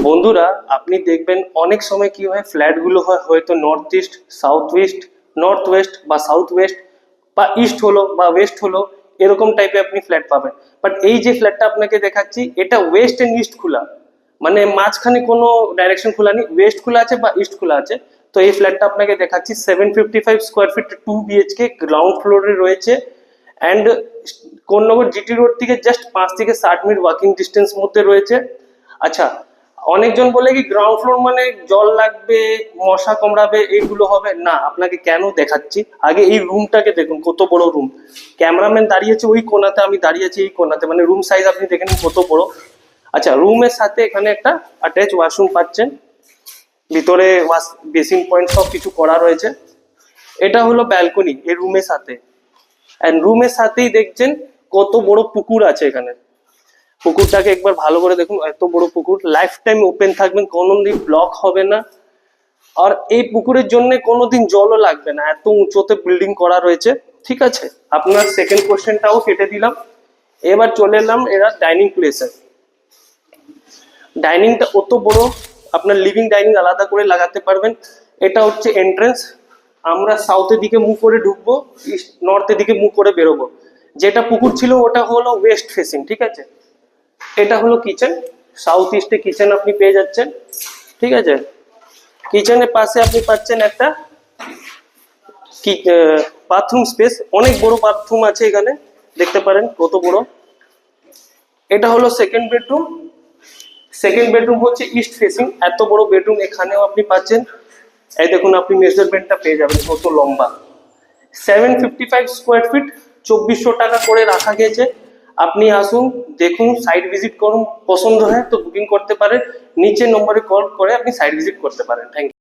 বন্ধুরা, আপনি দেখবেন অনেক সময় কি হয়, ফ্ল্যাটগুলো হয় হয়তো north east, south east, north West বা সাউথ ওয়েস্ট বা ইস্ট হলো বা ওয়েস্ট হলো, এরকম টাইপের আপনি ফ্ল্যাট পাবেন। বাট এই যে ফ্ল্যাটটা আপনাকে দেখাচ্ছি, এটা ওয়েস্ট এন্ড ইস্ট খোলা, মানে মাঝখানে কোনো ডাইরেকশন খোলা নেই, ওয়েস্ট খোলা আছে বা ইস্ট খোলা আছে। তো এই ফ্ল্যাটটা আপনাকে দেখাচ্ছি 755 স্কোয়ার ফিট, 2 BHK, গ্রাউন্ড ফ্লোরে রয়েছে। অ্যান্ড কোন্নগর জিটি রোড থেকে জাস্ট 5 থেকে 7 মিনিট ওয়াকিং ডিস্টেন্স মধ্যে রয়েছে। আচ্ছা, অনেকজন বলে কি গ্রাউন্ড ফ্লোর মানে জল লাগবে, মশা কামড়াবে, এইগুলো হবে না। আপনাকে কেন দেখাচ্ছি, আগে এই রুমটাকে দেখুন, কত বড় রুম। ক্যামেরাম্যান দাঁড়িয়েছে ওই কোনাতে, আমি দাঁড়িয়েছি এই কোনাতে, মানে রুম সাইজ আপনি দেখে নিন কত বড়। আচ্ছা, রুমের সাথে এখানে একটা অ্যাটাচ ওয়াশরুম পাচ্ছেন, ভিতরে ওয়াশ বেসিন পয়েন্ট সব কিছু করা রয়েছে। এটা হলো ব্যালকনি এই রুমের সাথে। অ্যান্ড রুমের সাথেই দেখছেন কত বড় পুকুর আছে এখানে। পুকুরটাকে একবার ভালো করে দেখুন, এত বড় পুকুর, লাইফ টাইম ওপেন থাকবেন, কোনোদিন ব্লক হবে না। আর এই পুকুরের জন্য কোনোদিন জলও লাগবে না, এত উঁচুতে বিল্ডিং করা রয়েছে। ঠিক আছে, আপনার সেকেন্ড কোশ্চেনটাও কেটে দিলাম। এবার চলে এলাম এরা ডাইনিং প্লেসে। ডাইনিংটা কত বড়, আপনার লিভিং ডাইনিং আলাদা করে লাগাতে পারবেন। এটা হচ্ছে এন্ট্রেন্স, আমরা সাউথের দিকে মুখ করে ঢুকবো, ইস্ট নর্থের দিকে মুখ করে বেরোবো। যেটা পুকুর ছিল ওটা হলো ওয়েস্ট ফেসিং, ঠিক আছে। এটা হলো কিচেন, সাউথ ইস্টে কিচেন আপনি পেয়ে যাচ্ছেন। ঠিক আছে, কিচেনের পাশে আপনি পাচ্ছেন একটা বাথরুম স্পেস, অনেক বড় বাথরুম আছে এখানে, দেখতে পারেন কত বড়। এটা হলো সেকেন্ড বেডরুম। সেকেন্ড বেডরুম হচ্ছে ইস্ট ফেসিং, এত বড় বেডরুম এখানেও আপনি পাচ্ছেন। এই দেখুন, আপনি মেজারমেন্টটা পেয়ে যাবেন কত লম্বা। 755 স্কোয়ার ফিট, 2400 টাকা করে রাখা গেছে। আপনি আসুন, দেখুন, সাইট ভিজিট করুন, পছন্দ হয় তো বুকিং করতে পারেন। নিচে নম্বরে কল করে আপনি সাইট ভিজিট করতে পারেন। Thank you.